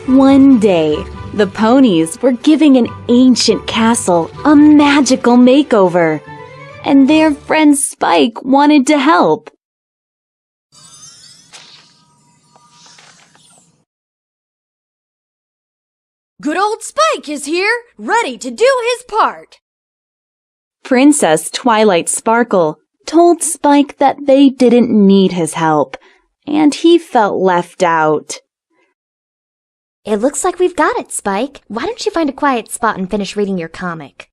One day, the ponies were giving an ancient castle a magical makeover, and their friend Spike wanted to help. Good old Spike is here, ready to do his part. Princess Twilight Sparkle told Spike that they didn't need his help, and he felt left out. It looks like we've got it, Spike. Why don't you find a quiet spot and finish reading your comic?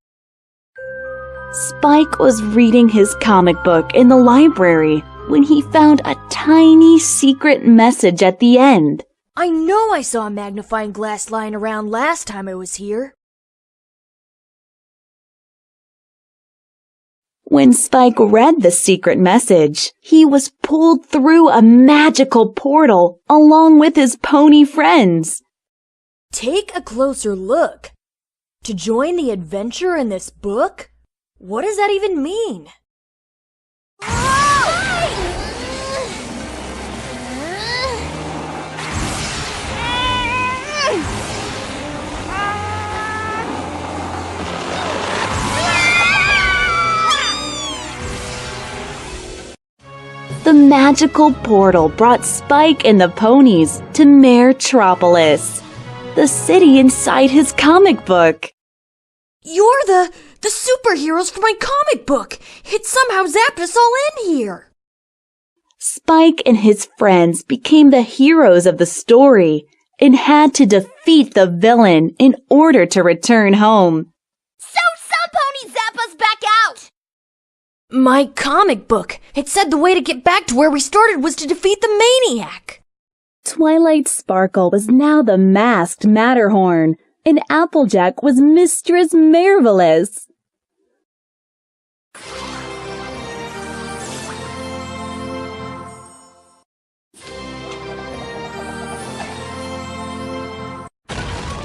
Spike was reading his comic book in the library when he found a tiny secret message at the end. I know I saw a magnifying glass lying around last time I was here. When Spike read the secret message, he was pulled through a magical portal along with his pony friends. Take a closer look. To join the adventure in this book? What does that even mean? The magical portal brought Spike and the ponies to Maretropolis, the city inside his comic book. You're the superheroes for my comic book. It somehow zapped us all in here. Spike and his friends became the heroes of the story and had to defeat the villain in order to return home. So some ponies zap us back out! My comic book. It said the way to get back to where we started was to defeat the maniac. Twilight Sparkle was now the masked Matterhorn, and Applejack was Mistress Marvelous.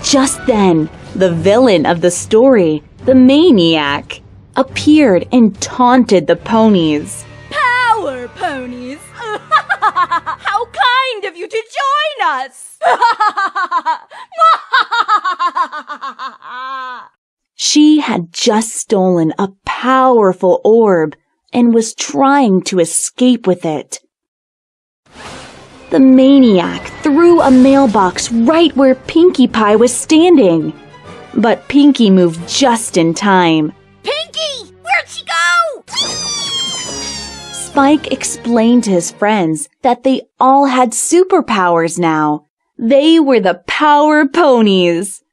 Just then, the villain of the story, the maniac, appeared and taunted the ponies. Power ponies! How kind of you to join us! She had just stolen a powerful orb and was trying to escape with it. The maniac threw a mailbox right where Pinkie Pie was standing, but Pinkie moved just in time. Pinkie! Where'd she go? Spike explained to his friends that they all had superpowers now. They were the Power Ponies.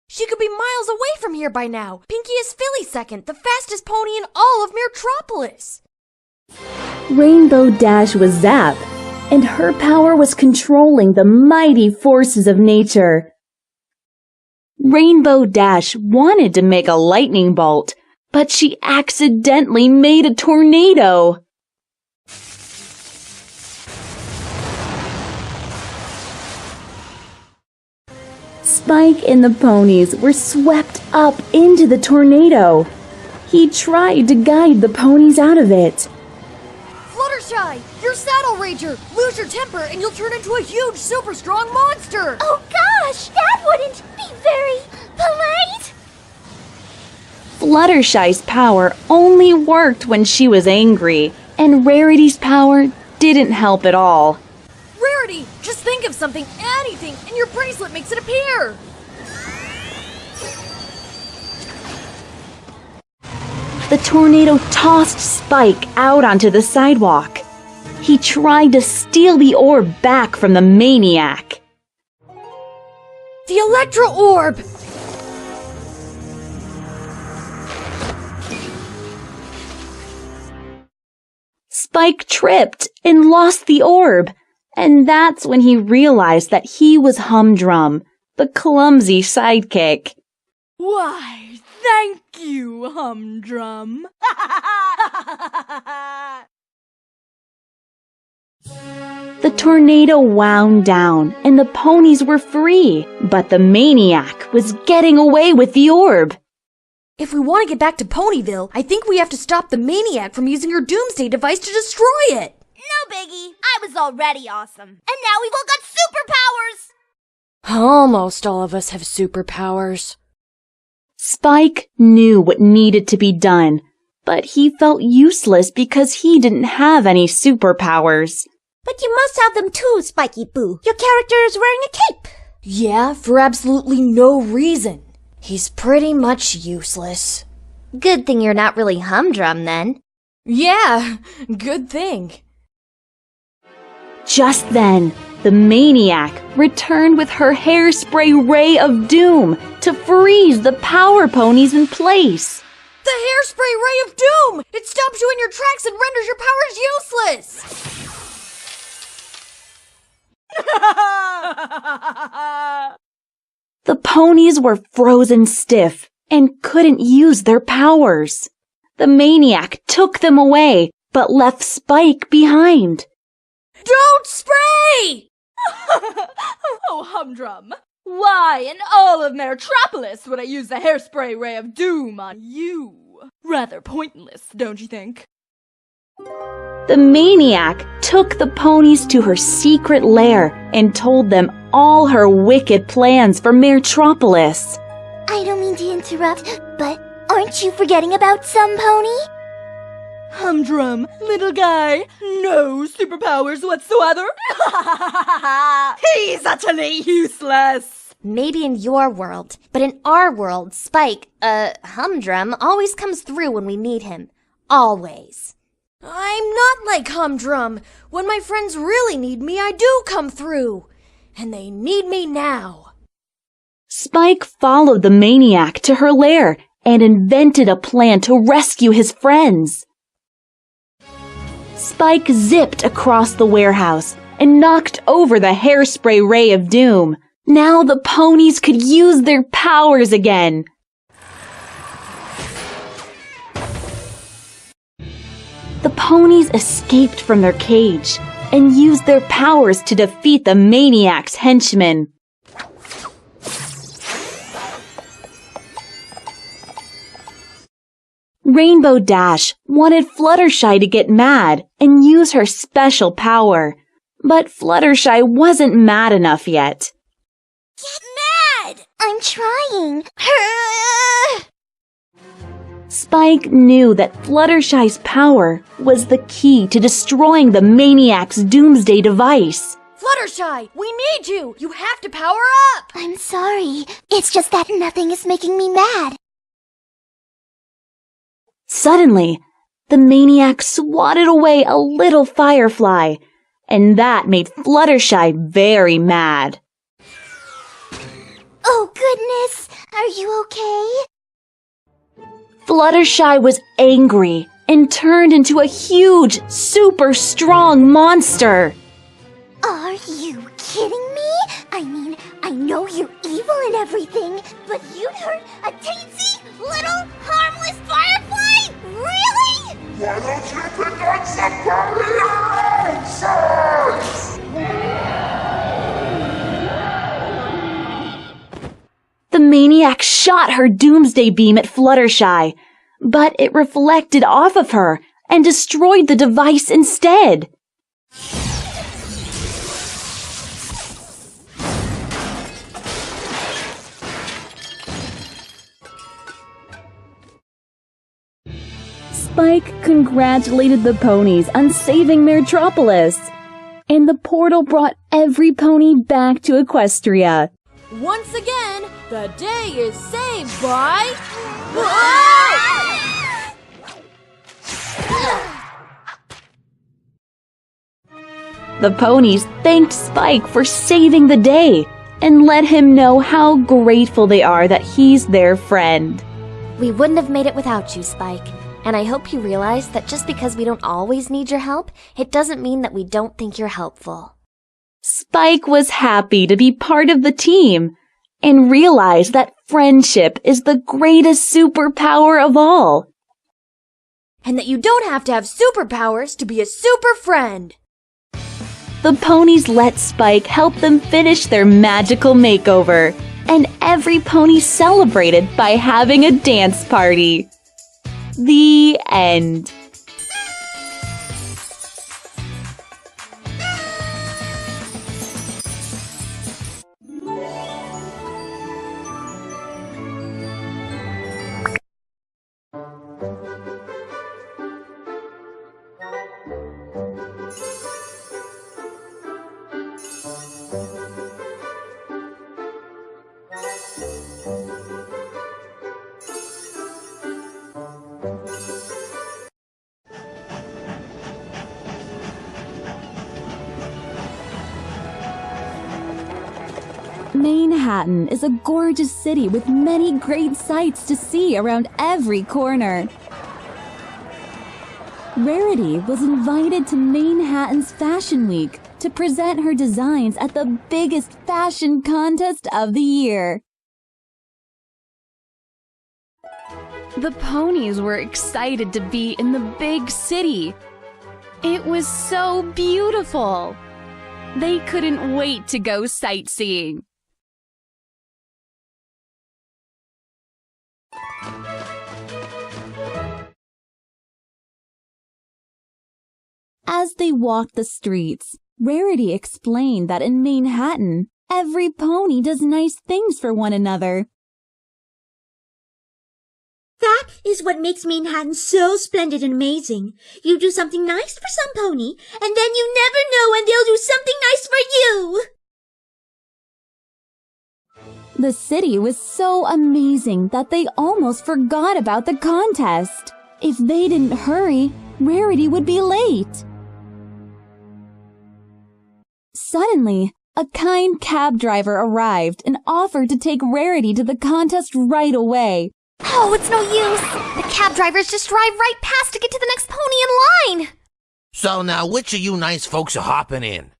She could be miles away from here by now. Pinkie is Philly Second, the fastest pony in all of Maretropolis. Rainbow Dash was Zap, and her power was controlling the mighty forces of nature. Rainbow Dash wanted to make a lightning bolt, but she accidentally made a tornado. Spike and the ponies were swept up into the tornado. He tried to guide the ponies out of it. Fluttershy, you're Saddle Rager. Lose your temper and you'll turn into a huge, super strong monster. Oh gosh, that wouldn't be very polite. Fluttershy's power only worked when she was angry, and Rarity's power didn't help at all. Rarity, just think of something, anything, and your bracelet makes it appear. The tornado tossed Spike out onto the sidewalk. He tried to steal the orb back from the maniac. The Electro Orb! Spike tripped and lost the orb, and that's when he realized that he was Humdrum, the clumsy sidekick. Why, thank you, Humdrum. The tornado wound down, and the ponies were free, but the maniac was getting away with the orb. If we want to get back to Ponyville, I think we have to stop the maniac from using her doomsday device to destroy it. No biggie, I was already awesome. And now we've all got superpowers! Almost all of us have superpowers. Spike knew what needed to be done, but he felt useless because he didn't have any superpowers. But you must have them too, Spiky Boo. Your character is wearing a cape. Yeah, for absolutely no reason. He's pretty much useless. Good thing you're not really humdrum then. Yeah, good thing. Just then, the maniac returned with her hairspray ray of doom to freeze the power ponies in place. The hairspray ray of doom! It stops you in your tracks and renders your powers useless! The ponies were frozen stiff and couldn't use their powers. The maniac took them away, but left Spike behind. Don't spray! Oh, humdrum. Why in all of Metropolis would I use the hairspray ray of doom on you? Rather pointless, don't you think? The maniac took the ponies to her secret lair and told them all her wicked plans for Metropolis. I don't mean to interrupt, but aren't you forgetting about some pony? Humdrum, little guy, no superpowers whatsoever. He's utterly useless. Maybe in your world, but in our world, Spike, Humdrum, always comes through when we need him. Always. I'm not like Humdrum. When my friends really need me, I do come through. And they need me now. Spike followed the maniac to her lair and invented a plan to rescue his friends. Spike zipped across the warehouse and knocked over the hairspray ray of doom. Now the ponies could use their powers again. The ponies escaped from their cage and used their powers to defeat the maniac's henchmen. Rainbow Dash wanted Fluttershy to get mad and use her special power, but Fluttershy wasn't mad enough yet. Get mad! I'm trying. Spike knew that Fluttershy's power was the key to destroying the maniac's doomsday device. Fluttershy, we need you! You have to power up! I'm sorry. It's just that nothing is making me mad. Suddenly, the maniac swatted away a little firefly, and that made Fluttershy very mad. Oh goodness, are you okay? Fluttershy was angry and turned into a huge, super strong monster. Are you kidding me? I mean, I know you're evil and everything, but you'd hurt a teensy little harmless firefly? Really? Why don't you pick on somebody else? The maniac shot her doomsday beam at Fluttershy, but it reflected off of her and destroyed the device instead. Spike congratulated the ponies on saving Metropolis, and the portal brought every pony back to Equestria. Once again, the day is saved by... The ponies thanked Spike for saving the day and let him know how grateful they are that he's their friend. We wouldn't have made it without you, Spike. And I hope you realize that just because we don't always need your help, it doesn't mean that we don't think you're helpful. Spike was happy to be part of the team and realized that friendship is the greatest superpower of all. And that you don't have to have superpowers to be a super friend. The ponies let Spike help them finish their magical makeover, and every pony celebrated by having a dance party. The end. Manehattan is a gorgeous city with many great sights to see around every corner. Rarity was invited to Manehattan's Fashion Week to present her designs at the biggest fashion contest of the year. The ponies were excited to be in the big city. It was so beautiful. They couldn't wait to go sightseeing. As they walked the streets, Rarity explained that in Manehattan, every pony does nice things for one another. That is what makes Manehattan so splendid and amazing. You do something nice for some pony, and then you never know when they'll do something nice for you. The city was so amazing that they almost forgot about the contest. If they didn't hurry, Rarity would be late. Suddenly, a kind cab driver arrived and offered to take Rarity to the contest right away. Oh, it's no use. The cab drivers just drive right past to get to the next pony in line. So now which of you nice folks are hopping in?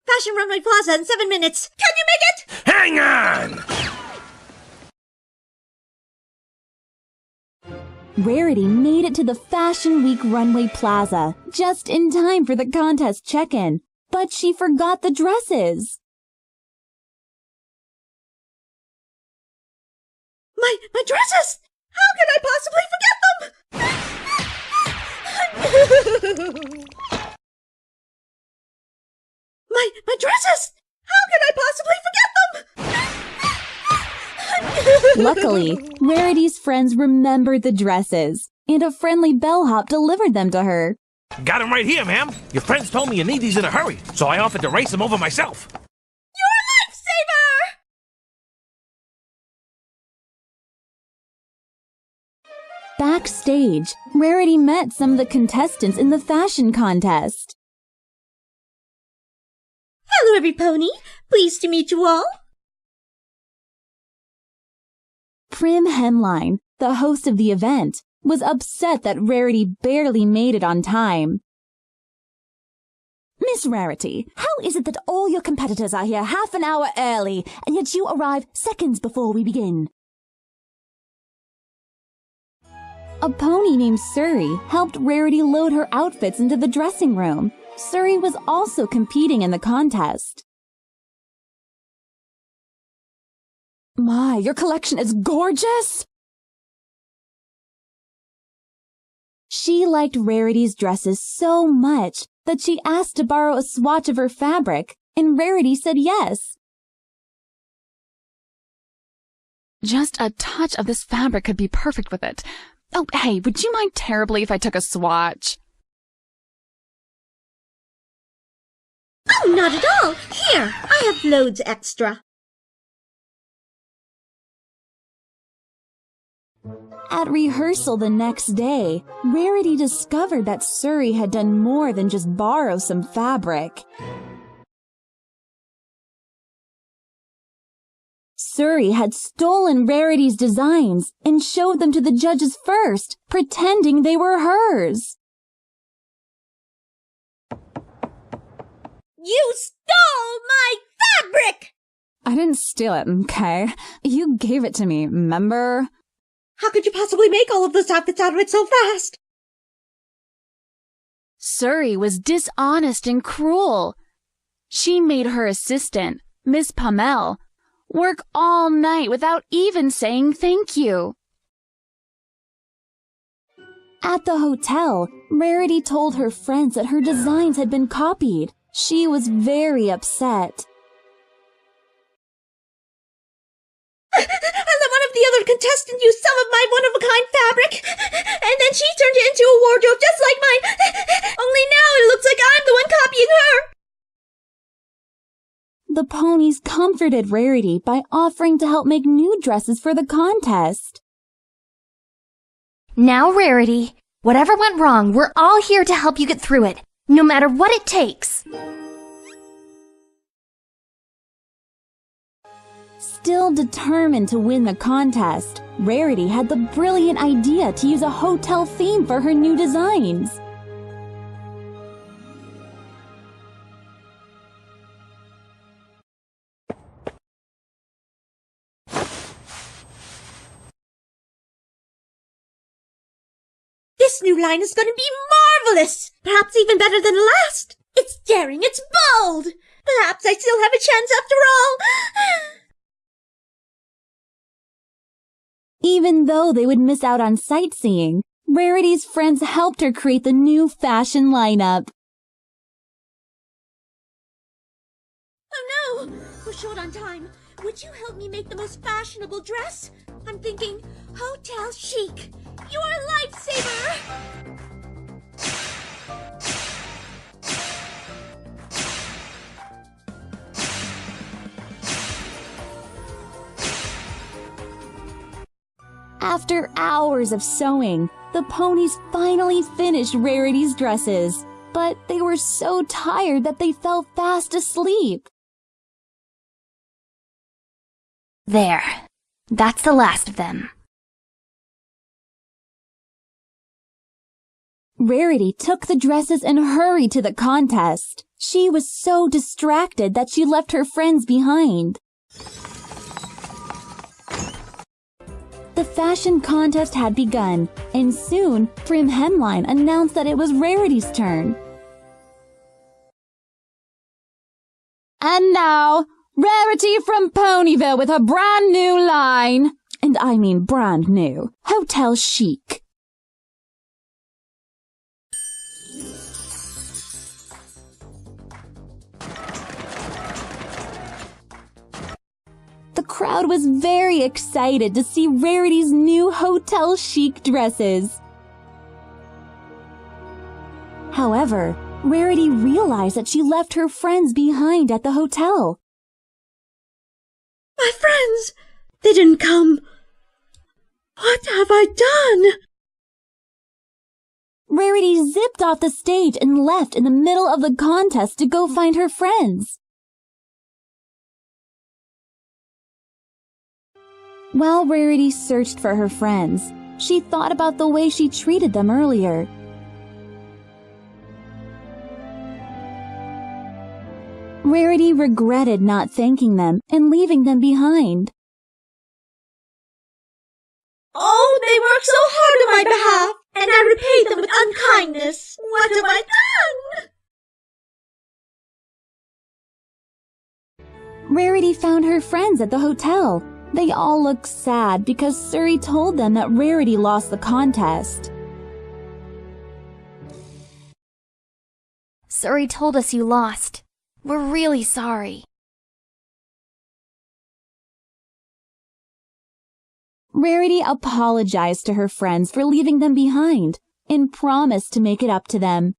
Fashion Runway Plaza in 7 minutes. Can you make it? Hang on! Rarity made it to the Fashion Week Runway Plaza just in time for the contest check-in, but she forgot the dresses. My dresses! How could I possibly forget them? my dresses! How could I possibly forget them? Luckily, Rarity's friends remembered the dresses, and a friendly bellhop delivered them to her. Got 'em right here, ma'am. Your friends told me you need these in a hurry, so I offered to race them over myself. Backstage, Rarity met some of the contestants in the fashion contest. Hello, every pony. Pleased to meet you all. Prim Hemline, the host of the event, was upset that Rarity barely made it on time. Miss Rarity, how is it that all your competitors are here half an hour early, and yet you arrive seconds before we begin? A pony named Surrey helped Rarity load her outfits into the dressing room. Surrey was also competing in the contest. My, your collection is gorgeous! She liked Rarity's dresses so much that she asked to borrow a swatch of her fabric, and Rarity said yes. Just a touch of this fabric could be perfect with it. Oh, hey, would you mind terribly if I took a swatch? Oh, not at all. Here, I have loads extra. At rehearsal the next day, Rarity discovered that Surrey had done more than just borrow some fabric. Surrey had stolen Rarity's designs and showed them to the judges first, pretending they were hers. You stole my fabric! I didn't steal it, okay? You gave it to me, remember? How could you possibly make all of those outfits out of it so fast? Surrey was dishonest and cruel. She made her assistant, Miss Pamel, work all night without even saying thank you. At the hotel, Rarity told her friends that her designs had been copied. She was very upset. And then one of the other contestants used some of my one-of-a-kind fabric, and then she turned it into a wardrobe just like mine. Only now it looks like I'm the one copying her. The ponies comforted Rarity by offering to help make new dresses for the contest. Now, Rarity, whatever went wrong, we're all here to help you get through it, no matter what it takes. still determined to win the contest, Rarity had the brilliant idea to use a hotel theme for her new designs. This new line is going to be marvelous! Perhaps even better than the last! It's daring, it's bold! Perhaps I still have a chance after all! Even though they would miss out on sightseeing, Rarity's friends helped her create the new fashion lineup. Oh no! We're short on time. Would you help me make the most fashionable dress? I'm thinking hotel chic. You're a lifesaver! After hours of sewing, the ponies finally finished Rarity's dresses, but they were so tired that they fell fast asleep. There. That's the last of them. Rarity took the dresses and hurried to the contest. She was so distracted that she left her friends behind. The fashion contest had begun, and soon Prim Hemline announced that it was Rarity's turn. And now, Rarity from Ponyville with her brand new line. And I mean brand new. Hotel chic. The crowd was very excited to see Rarity's new hotel chic dresses. However, Rarity realized that she left her friends behind at the hotel. My friends! They didn't come. What have I done? Rarity zipped off the stage and left in the middle of the contest to go find her friends. While Rarity searched for her friends, she thought about the way she treated them earlier. Rarity regretted not thanking them and leaving them behind. Oh, they worked so hard on my behalf, and I repaid them with unkindness. What have I done? Rarity found her friends at the hotel. They all looked sad because Surrey told them that Rarity lost the contest. Surrey told us you lost. We're really sorry. Rarity apologized to her friends for leaving them behind and promised to make it up to them.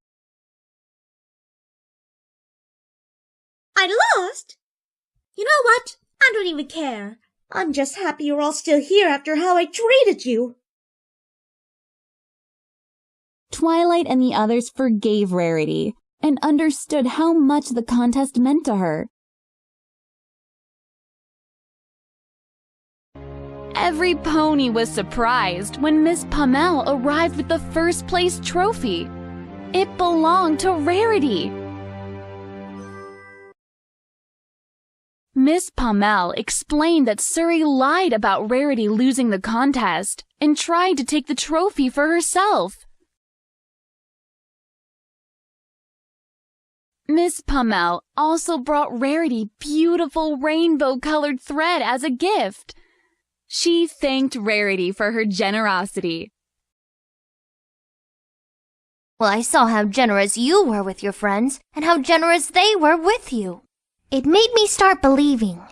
I lost? You know what? I don't even care. I'm just happy you're all still here after how I treated you. Twilight and the others forgave Rarity and understood how much the contest meant to her. Every pony was surprised when Miss Pummel arrived with the first place trophy. It belonged to Rarity. Miss Pummel explained that Surrey lied about Rarity losing the contest and tried to take the trophy for herself. Miss Pummel also brought Rarity beautiful rainbow-colored thread as a gift. She thanked Rarity for her generosity. Well, I saw how generous you were with your friends and how generous they were with you. It made me start believing.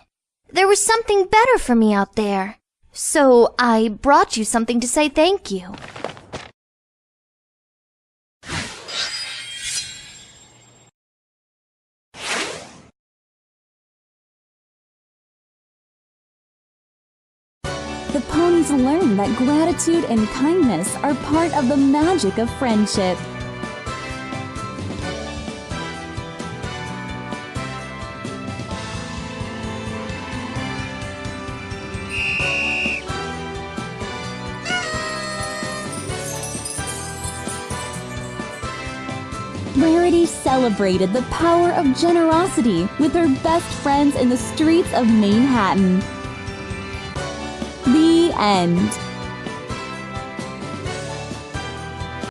There was something better for me out there. So I brought you something to say thank you. The ponies learned that gratitude and kindness are part of the magic of friendship. Rarity celebrated the power of generosity with her best friends in the streets of Manehattan. The end.